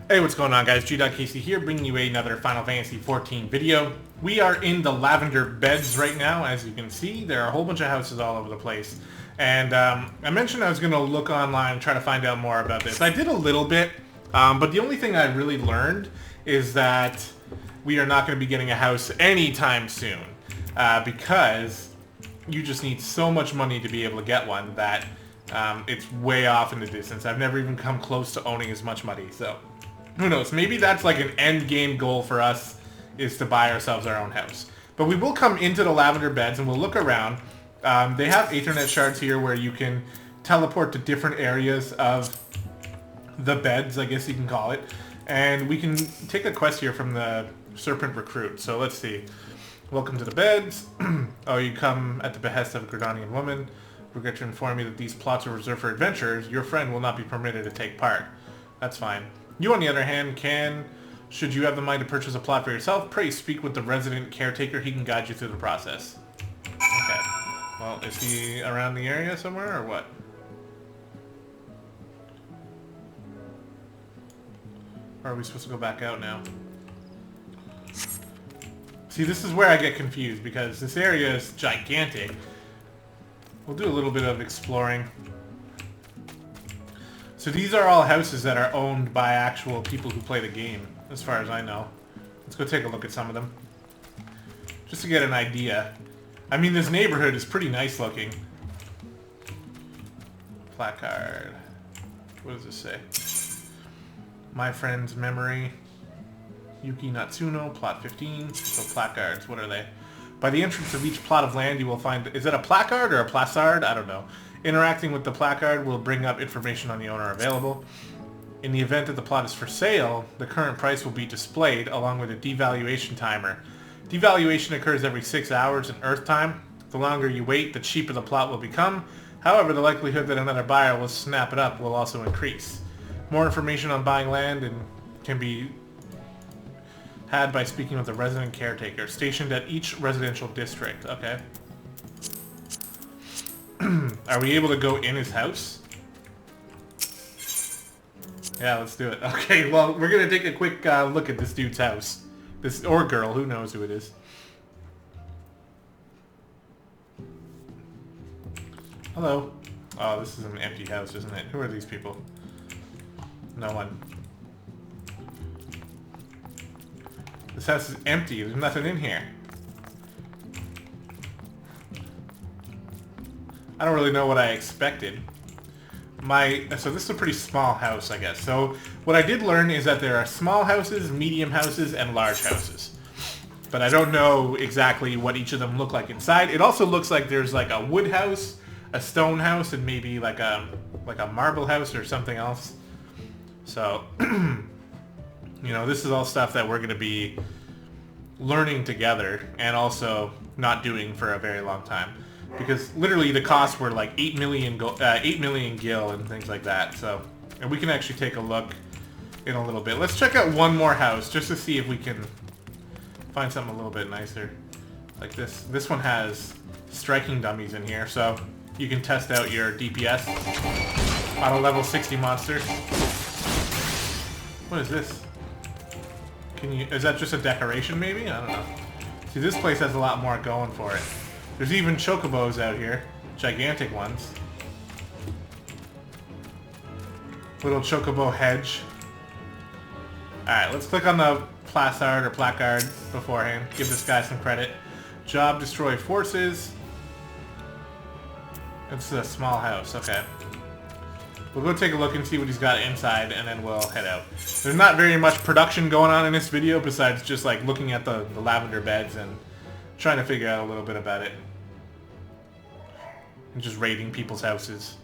Hey, what's going on, guys? gdoggcasey here, bringing you another Final Fantasy XIV video. We are in the Lavender beds right now. As you can see, there are a whole bunch of houses all over the place. And I mentioned I was going to look online and try to find out more about this. I did a little bit, but the only thing I really learned is that we are not going to be getting a house anytime soon. Because you just need so much money to be able to get one that it's way off in the distance. I've never even come close to owning as much money, so... who knows, maybe that's like an end game goal for us, is to buy ourselves our own house. But we will come into the Lavender beds and we'll look around. They have Ethernet shards here where you can teleport to different areas of the beds, I guess you can call it. And we can take a quest here from the Serpent Recruit. So let's see. Welcome to the beds. Oh, you come at the behest of a Gridanian woman. Regret to inform you that these plots are reserved for adventurers. Your friend will not be permitted to take part. That's fine. You, on the other hand, can, should you have the mind to purchase a plot for yourself, pray speak with the resident caretaker. He can guide you through the process. Okay. Well, is he around the area somewhere, or what? Or are we supposed to go back out now? See, this is where I get confused, because this area is gigantic. We'll do a little bit of exploring. So these are all houses that are owned by actual people who play the game, as far as I know. Let's go take a look at some of them. Just to get an idea. I mean, this neighborhood is pretty nice looking. Placard. What does this say? My friend's memory. Yuki Natsuno, plot 15. So placards, what are they? By the entrance of each plot of land you will find... is it a placard or a placard? I don't know. Interacting with the placard will bring up information on the owner available. In the event that the plot is for sale, the current price will be displayed along with a devaluation timer. Devaluation occurs every 6 hours in Earth time. The longer you wait, the cheaper the plot will become. However, the likelihood that another buyer will snap it up will also increase. More information on buying land and can be had by speaking with the resident caretaker, stationed at each residential district. Okay. Are we able to go in his house? Yeah, let's do it. Okay, well, we're gonna take a quick look at this dude's house. This, or girl, who knows who it is. Hello. Oh, this is an empty house, isn't it? Who are these people? No one. This house is empty. There's nothing in here. I don't really know what I expected. So this is a pretty small house, I guess. So what I did learn is that there are small houses, medium houses, and large houses. But I don't know exactly what each of them look like inside. It also looks like there's like a wood house, a stone house, and maybe like a marble house or something else. So, you know, this is all stuff that we're going to be learning together and also not doing for a very long time. Because literally the costs were like 8 million gil and things like that. So, and we can actually take a look in a little bit. Let's check out one more house just to see if we can find something a little bit nicer. Like this. This one has striking dummies in here, so you can test out your DPS on a level 60 monster. What is this? Is that just a decoration maybe? I don't know. See, this place has a lot more going for it. There's even chocobos out here. Gigantic ones. Little chocobo hedge. Alright, let's click on the placard beforehand. Give this guy some credit. Job, destroy forces. It's a small house, okay. We'll go take a look and see what he's got inside, and then we'll head out. There's not very much production going on in this video besides just like looking at the Lavender beds and trying to figure out a little bit about it. And just raiding people's houses.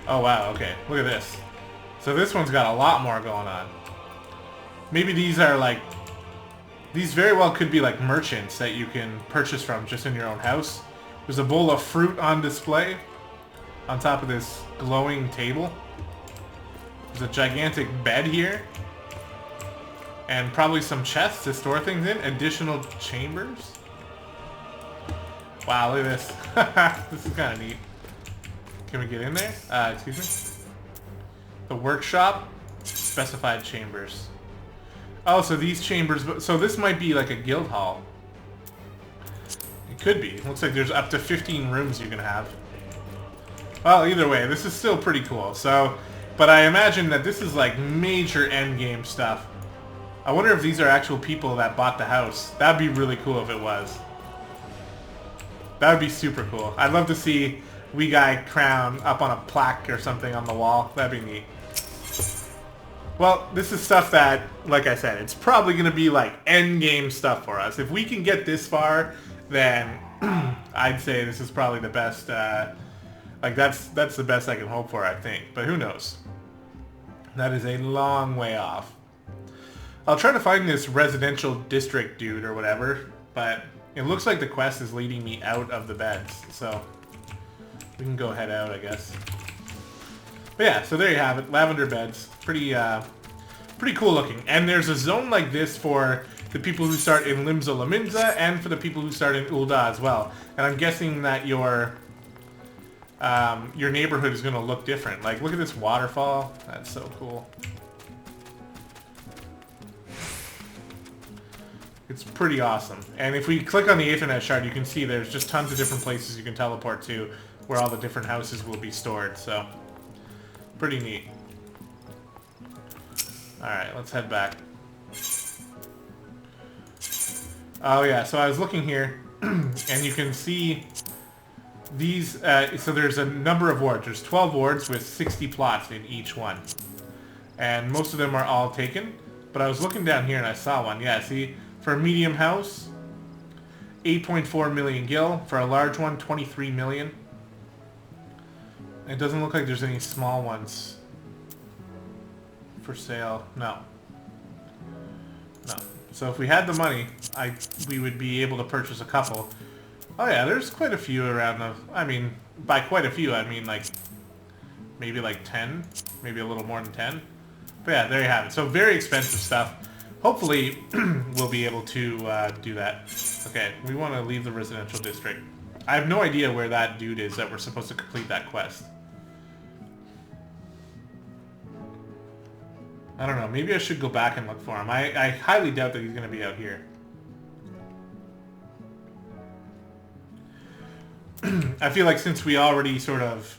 Oh wow, okay. Look at this. So this one's got a lot more going on. Maybe these are like... these very well could be like merchants that you can purchase from just in your own house. There's a bowl of fruit on display on top of this glowing table. There's a gigantic bed here. And probably some chests to store things in. Additional chambers. Wow, look at this. This is kind of neat. Can we get in there? Excuse me? The workshop, specified chambers. Oh, so these chambers, so this might be like a guild hall. It could be. It looks like there's up to 15 rooms you can have. Well, either way, this is still pretty cool. So, but I imagine that this is like major endgame stuff. I wonder if these are actual people that bought the house. That'd be really cool if it was. That would be super cool. I'd love to see Wee Guy Crown up on a plaque or something on the wall. That'd be neat. Well, this is stuff that, like I said, it's probably going to be like endgame stuff for us. If we can get this far, then I'd say this is probably the best, like that's the best I can hope for, I think. But who knows? That is a long way off. I'll try to find this residential district dude or whatever, but it looks like the quest is leading me out of the beds, so we can go head out, I guess. But yeah, so there you have it, Lavender beds. Pretty cool looking. And there's a zone like this for the people who start in Limsa Laminza and for the people who start in Ul'dah as well. And I'm guessing that your neighborhood is going to look different. Like, look at this waterfall. That's so cool. It's pretty awesome. And if we click on the Aethernet shard, you can see there's just tons of different places you can teleport to where all the different houses will be stored. So, pretty neat. Alright, let's head back. Oh yeah, so I was looking here, and you can see these, so there's a number of wards. There's 12 wards with 60 plots in each one. And most of them are all taken, but I was looking down here and I saw one. Yeah, see, for a medium house, 8.4 million gil. For a large one, 23 million. It doesn't look like there's any small ones for sale. No. No. So if we had the money, we would be able to purchase a couple. Oh yeah, there's quite a few around the... I mean, by quite a few, I mean like... maybe like 10? Maybe a little more than 10? But yeah, there you have it. So very expensive stuff. Hopefully, we'll be able to do that. Okay, we want to leave the residential district. I have no idea where that dude is that we're supposed to complete that quest. I don't know. Maybe I should go back and look for him. I highly doubt that he's going to be out here. I feel like since we already sort of...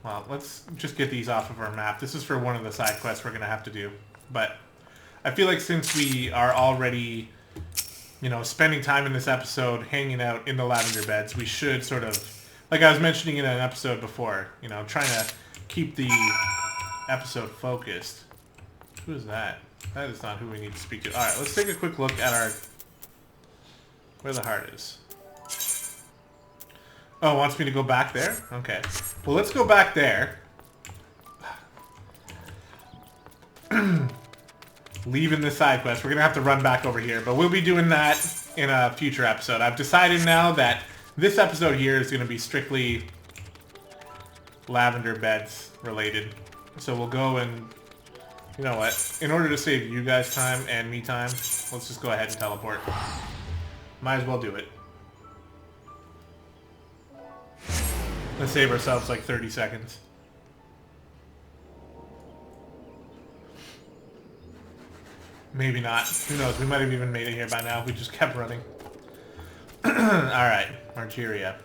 Well, let's just get these off of our map. This is for one of the side quests we're going to have to do. But I feel like since we are already, you know, spending time in this episode hanging out in the Lavender beds, we should sort of, like I was mentioning in an episode before, you know, trying to keep the episode focused. Who is that? That is not who we need to speak to. Alright, let's take a quick look at our... where the heart is. Oh, it wants me to go back there? Okay. Well, let's go back there. Leaving the side quest. We're going to have to run back over here, but we'll be doing that in a future episode. I've decided now that this episode here is going to be strictly Lavender beds related. So we'll go and, you know what, in order to save you guys time and me time, let's just go ahead and teleport. Might as well do it. Let's save ourselves like 30 seconds. Maybe not. Who knows? We might have even made it here by now if we just kept running. Alright, Margeria.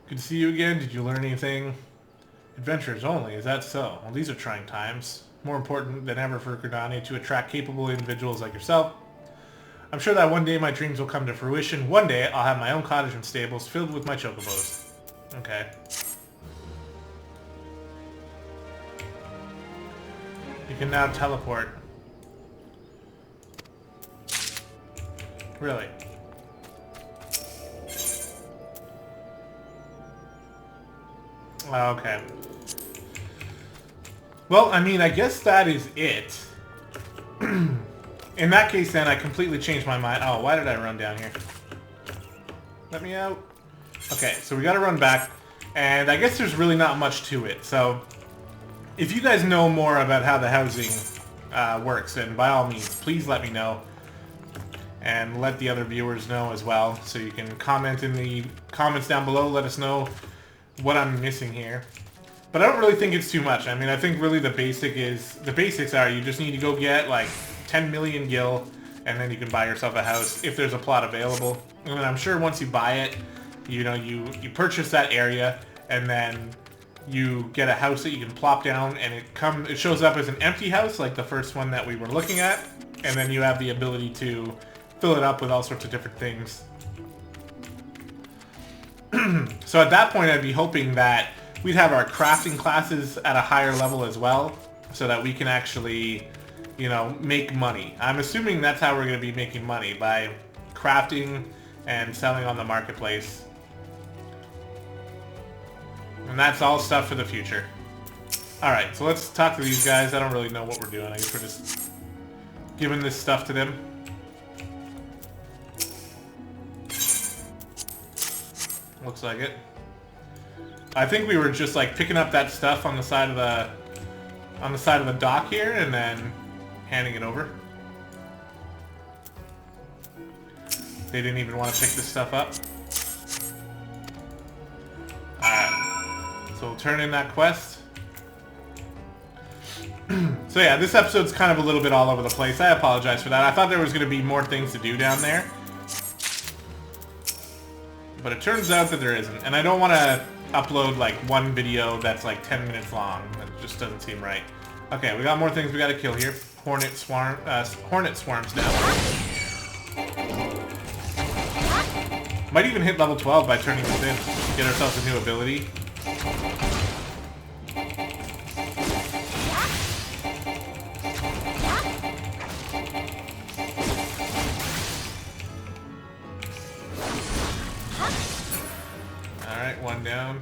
Good to see you again. Did you learn anything? Adventurers only, is that so? Well, these are trying times. More important than ever for Gridani to attract capable individuals like yourself. I'm sure that one day my dreams will come to fruition. One day I'll have my own cottage and stables filled with my chocobos. Okay. You can now teleport. Really? Okay. Well, I mean, I guess that is it. In that case, then, I completely changed my mind. Oh, why did I run down here? Let me out. Okay, so we gotta run back. And I guess there's really not much to it. So, if you guys know more about how the housing works, then by all means, please let me know. And let the other viewers know as well. So you can comment in the comments down below. Let us know what I'm missing here. But I don't really think it's too much. I mean, I think really the basics are you just need to go get like 10 million gil, and then you can buy yourself a house if there's a plot available. And then I'm sure once you buy it, you know, you purchase that area, and then you get a house that you can plop down, and it shows up as an empty house like the first one that we were looking at, and then you have the ability to fill it up with all sorts of different things. So at that point, I'd be hoping that we'd have our crafting classes at a higher level as well, so that we can actually, you know, make money. I'm assuming that's how we're going to be making money, by crafting and selling on the marketplace. And that's all stuff for the future. Alright, so let's talk to these guys. I don't really know what we're doing. I guess we're just giving this stuff to them. Looks like it. I think we were just like picking up that stuff on the side of the dock here and then handing it over. They didn't even want to pick this stuff up. Alright. So we'll turn in that quest. So yeah, this episode's kind of a little bit all over the place. I apologize for that. I thought there was going to be more things to do down there. But it turns out that there isn't. And I don't want to upload like one video that's like 10 minutes long. That just doesn't seem right. Okay, we got more things we got to kill here. Hornet swarms now. Might even hit level 12 by turning this in. Get ourselves a new ability. Alright, one down.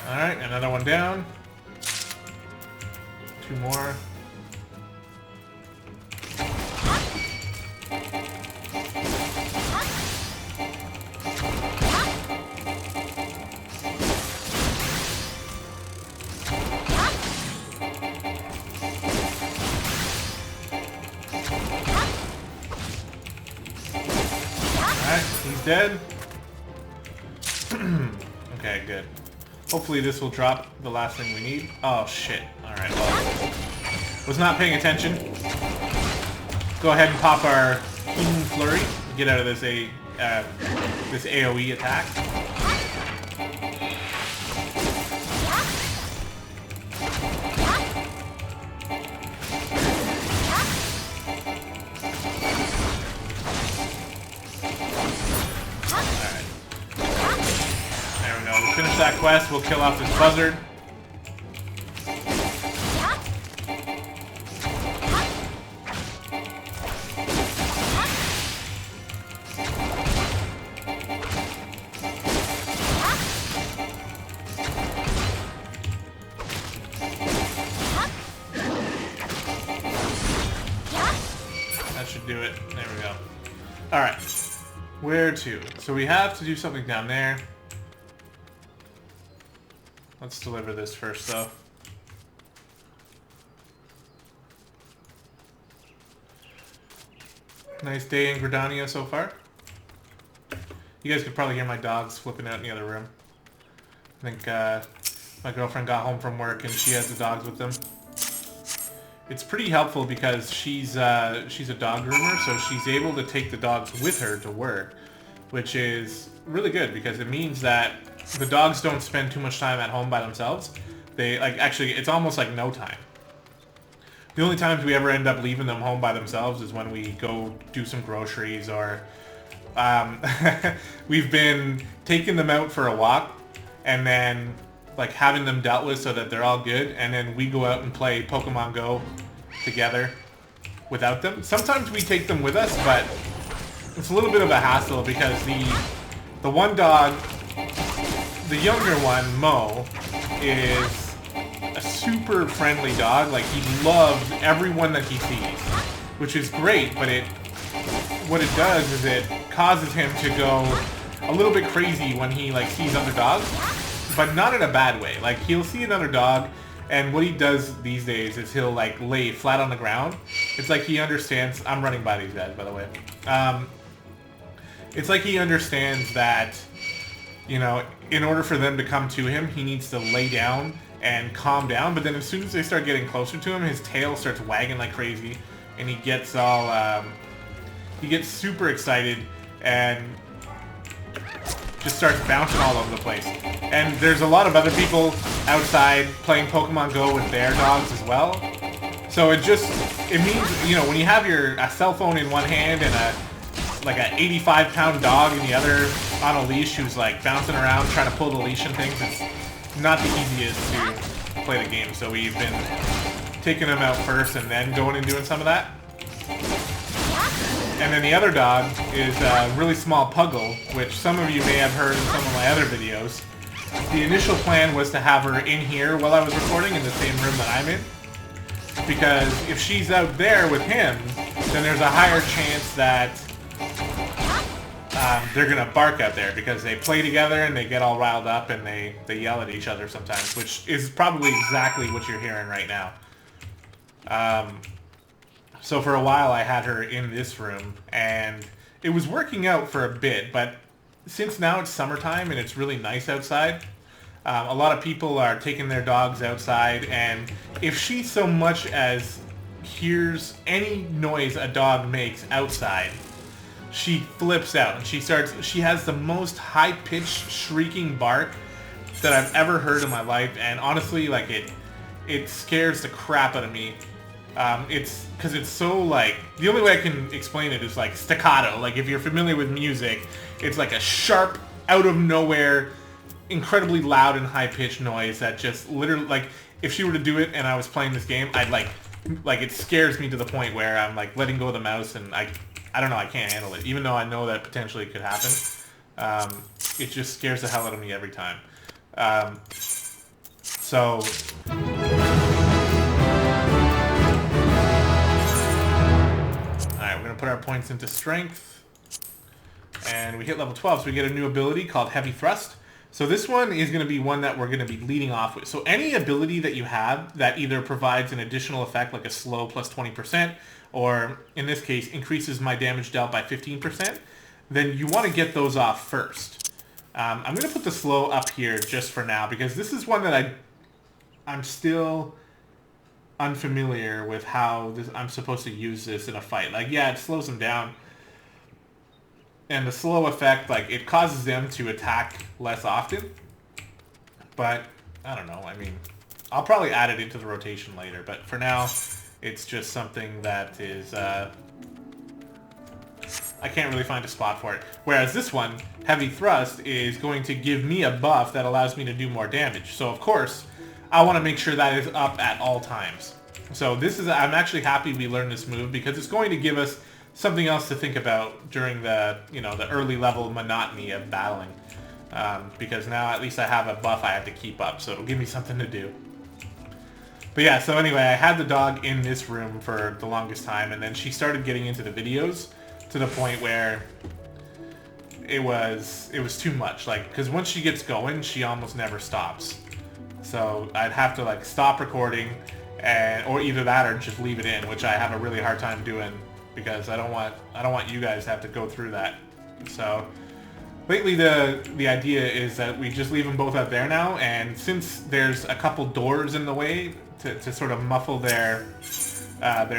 Alright, another one down. Two more. Alright, he's dead. Okay, good. Hopefully this will drop the last thing we need. Oh shit. Alright, well. Was not paying attention. Go ahead and pop our Healing Flurry. Get out of this this AoE attack. Finish that quest, we'll kill off this buzzard. That should do it. There we go. Alright. Where to? So we have to do something down there. Let's deliver this first, though. Nice day in Gridania so far. You guys could probably hear my dogs flipping out in the other room. I think my girlfriend got home from work and she has the dogs with them. It's pretty helpful because she's a dog groomer, so she's able to take the dogs with her to work, which is really good because it means that the dogs don't spend too much time at home by themselves. They, like, actually, it's almost like no time. The only times we ever end up leaving them home by themselves is when we go do some groceries or we've been taking them out for a walk and then, like, having them dealt with so that they're all good, and then we go out and play Pokemon Go together without them. Sometimes we take them with us, but it's a little bit of a hassle because the one dog, the younger one, Mo, is a super friendly dog. Like, he loves everyone that he sees, which is great, but what it does is it causes him to go a little bit crazy when he, like, sees other dogs, but not in a bad way. Like, he'll see another dog, and what he does these days is he'll, like, lay flat on the ground. It's like he understands... I'm running by these guys, by the way. It's like he understands that, you know, in order for them to come to him, he needs to lay down and calm down. But then as soon as they start getting closer to him, his tail starts wagging like crazy, and he gets all... he gets super excited and just starts bouncing all over the place. And there's a lot of other people outside playing Pokemon Go with their dogs as well. So it means, you know, when you have a cell phone in one hand and like a 85-pound dog in the other on a leash who's like bouncing around trying to pull the leash and things, it's not the easiest to play the game. So we've been taking him out first and then going and doing some of that. And then the other dog is a really small Puggle, which some of you may have heard in some of my other videos. The initial plan was to have her in here while I was recording, in the same room that I'm in. Because if she's out there with him, then there's a higher chance that they're going to bark out there, because they play together and they get all riled up and they yell at each other sometimes, which is probably exactly what you're hearing right now. So for a while I had her in this room, and it was working out for a bit, but since now it's summertime and it's really nice outside, a lot of people are taking their dogs outside, and if she so much as hears any noise a dog makes outside, she flips out and she has the most high-pitched shrieking bark that I've ever heard in my life, and honestly, like, it scares the crap out of me. It's because it's so, like, the only way I can explain it is like staccato. Like, if you're familiar with music, it's like a sharp, out of nowhere, incredibly loud and high-pitched noise that just literally, like, if she were to do it and I was playing this game, I'd like it scares me to the point where I'm like letting go of the mouse, and I don't know, I can't handle it, even though I know that potentially it could happen. It just scares the hell out of me every time. So we're going to put our points into strength, and we hit level 12, so we get a new ability called Heavy Thrust. So this one is going to be one that we're going to be leading off with. So any ability that you have that either provides an additional effect, like a slow plus 20%, or in this case increases my damage dealt by 15%, then you want to get those off first. I'm going to put the slow up here just for now, because this is one that I'm still unfamiliar with how I'm supposed to use this in a fight. Like, yeah, it slows them down, and the slow effect, like, it causes them to attack less often, but I don't know. I mean, I'll probably add it into the rotation later, but for now it's just something that is I can't really find a spot for it. Whereas this one, Heavy Thrust, is going to give me a buff that allows me to do more damage. So of course I want to make sure that is up at all times. So I'm actually happy we learned this move, because it's going to give us something else to think about during the, you know, the early level monotony of battling. Because now at least I have a buff I have to keep up, so it'll give me something to do. But yeah, so anyway, I had the dog in this room for the longest time, and then she started getting into the videos to the point where it was too much. Like, because once she gets going, she almost never stops. So I'd have to, like, stop recording, or either that or just leave it in, which I have a really hard time doing, because I don't want you guys to have to go through that. So lately the idea is that we just leave them both out there now, and since there's a couple doors in the way to sort of muffle their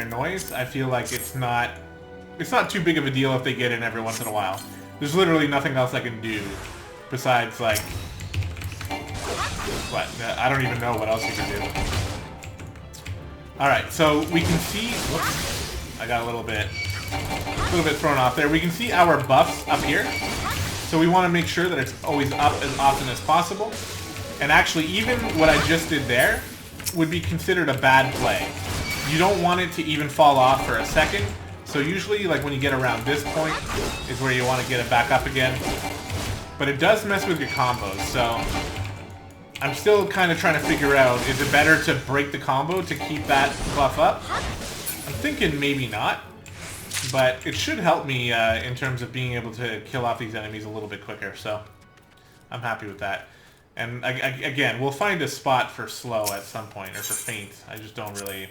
noise, I feel like it's not too big of a deal if they get in every once in a while. There's literally nothing else I can do besides, like, what? I don't even know what else you can do. Alright, so we can see... Whoops, I got a little bit thrown off there. We can see our buffs up here. So we want to make sure that it's always up as often as possible. And actually, even what I just did there would be considered a bad play. You don't want it to even fall off for a second. So usually, like, when you get around this point is where you want to get it back up again. But it does mess with your combos, so I'm still kind of trying to figure out, is it better to break the combo to keep that buff up? I'm thinking maybe not, but it should help me in terms of being able to kill off these enemies a little bit quicker, so I'm happy with that. And again, we'll find a spot for slow at some point, or for faint. I just don't really...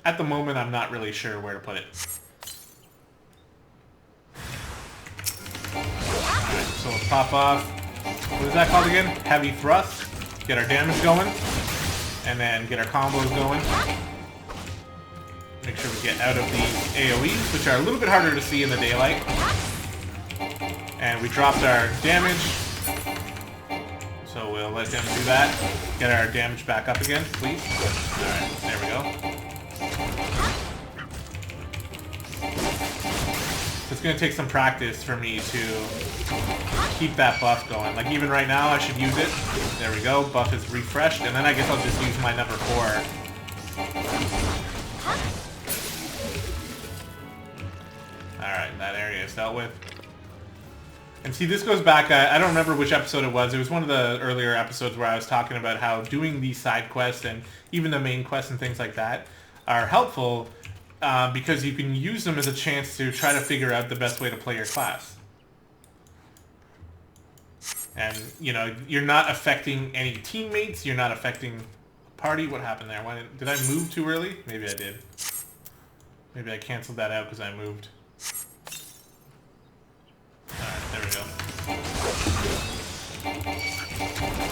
At the moment, I'm not really sure where to put it. Alright, so we'll pop off. What is that called again? Heavy thrust. Get our damage going. And then get our combos going. Make sure we get out of these AoEs, which are a little bit harder to see in the daylight. And we dropped our damage. So we'll let them do that. Get our damage back up again, please. Alright, there we go. It's going to take some practice for me to keep that buff going. Like even right now, I should use it. There we go. Buff is refreshed. And then I guess I'll just use my number 4. Alright, that area is dealt with. And see, this goes back, I don't remember which episode it was. It was one of the earlier episodes where I was talking about how doing these side quests and even the main quests and things like that are helpful because you can use them as a chance to try to figure out the best way to play your class. And, you know, you're not affecting any teammates, you're not affecting a party. What happened there? Did I move too early? Maybe I did. Maybe I canceled that out because I moved. Alright, there we go.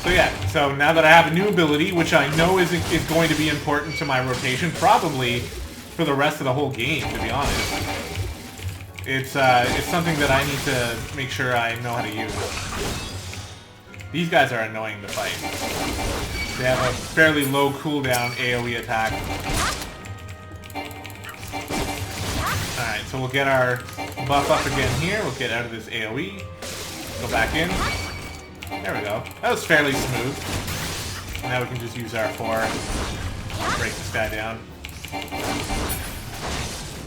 So yeah, so now that I have a new ability, which I know is going to be important to my rotation, probably for the rest of the whole game, to be honest. It's something that I need to make sure I know how to use. These guys are annoying to fight. They have a fairly low cooldown AoE attack. Alright, so we'll get our buff up again here. We'll get out of this AoE. Go back in. There we go. That was fairly smooth. Now we can just use our 4. Break this guy down.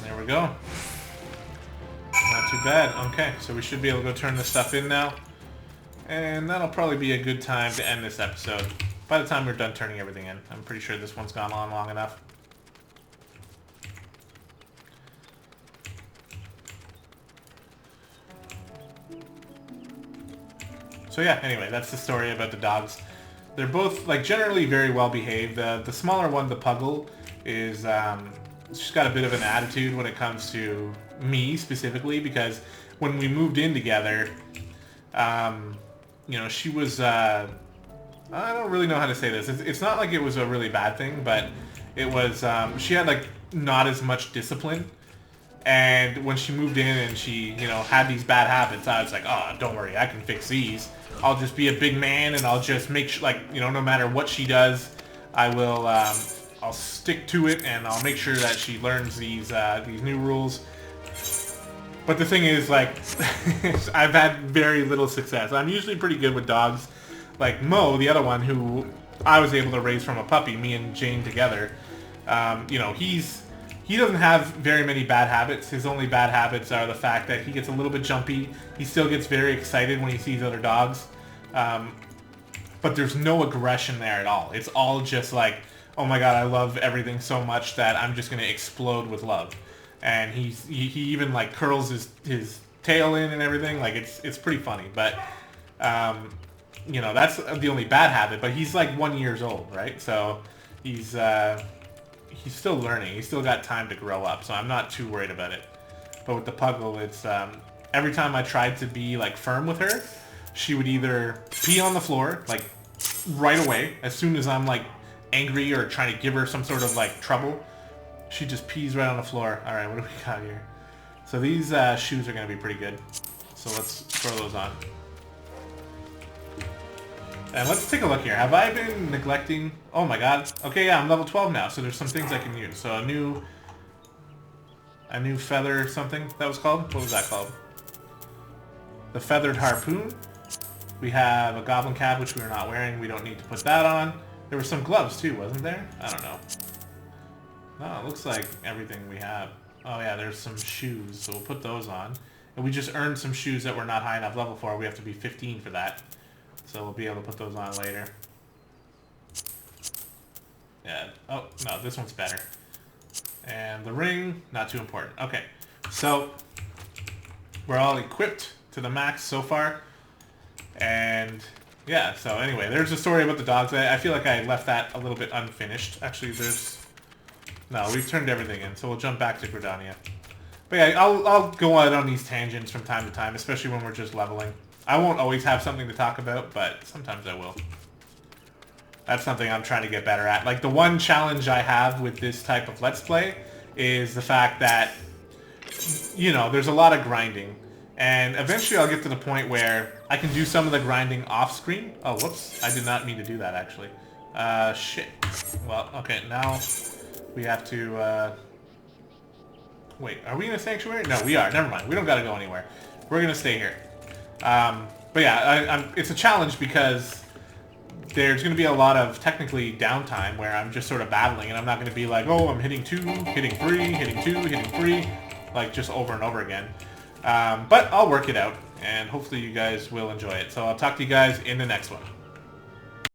There we go. Not too bad. Okay, so we should be able to go turn this stuff in now. And that'll probably be a good time to end this episode. By the time we're done turning everything in. I'm pretty sure this one's gone on long enough. So yeah, anyway, that's the story about the dogs. They're both, like, generally very well behaved. The smaller one, the Puggle, is, she's got a bit of an attitude when it comes to me, specifically, because when we moved in together, you know, she was, I don't really know how to say this. It's not like it was a really bad thing, but it was, she had, like, not as much discipline. And when she moved in and she, you know, had these bad habits, I was like, oh, don't worry, I can fix these. I'll just be a big man and I'll just make sure, like, you know, no matter what she does, I will, I'll stick to it and I'll make sure that she learns these new rules. But the thing is, like, I've had very little success. I'm usually pretty good with dogs. Like Mo, the other one, who I was able to raise from a puppy, me and Jane together, you know, he doesn't have very many bad habits. His only bad habits are the fact that he gets a little bit jumpy. He still gets very excited when he sees other dogs. But there's no aggression there at all. It's all just like, oh my god, I love everything so much that I'm just going to explode with love. And he even, like, curls his tail in and everything. Like, it's pretty funny. But, you know, that's the only bad habit. But he's like 1 year old, right? So he's still learning. He's still got time to grow up, so I'm not too worried about it. But with the Puggle, it's every time I tried to be, like, firm with her, she would either pee on the floor, like, right away, as soon as I'm, like, angry or trying to give her some sort of, like, trouble. She just pees right on the floor. Alright, what do we got here? So these shoes are going to be pretty good. So let's throw those on. And let's take a look here. Have I been neglecting... Oh my god. Okay, yeah, I'm level 12 now, so there's some things I can use. So a new feather something, that was called? What was that called? The feathered harpoon. We have a goblin cap, which we're not wearing. We don't need to put that on. There were some gloves too, wasn't there? I don't know. No, it looks like everything we have. Oh yeah, there's some shoes, so we'll put those on. And we just earned some shoes that we're not high enough level for. We have to be 15 for that. So we'll be able to put those on later. Yeah. Oh, no, this one's better. And the ring, not too important. Okay. So we're all equipped to the max so far. And yeah, so anyway, there's a story about the dogs. I feel like I left that a little bit unfinished. Actually, no, we've turned everything in, so we'll jump back to Gridania. But yeah, I'll go out on these tangents from time to time, especially when we're just leveling. I won't always have something to talk about, but sometimes I will. That's something I'm trying to get better at. Like, the one challenge I have with this type of Let's Play is the fact that, you know, there's a lot of grinding. And eventually I'll get to the point where I can do some of the grinding off-screen. Oh, whoops. I did not mean to do that, actually. Shit. Well, okay, now we have to, wait, are we in a sanctuary? No, we are. Never mind. We don't gotta go anywhere. We're gonna stay here. But yeah, it's a challenge because there's going to be a lot of, technically, downtime where I'm just sort of battling, and I'm not going to be like, oh, I'm hitting 2, hitting 3, hitting 2, hitting 3, like, just over and over again. But I'll work it out, and hopefully you guys will enjoy it. So I'll talk to you guys in the next one.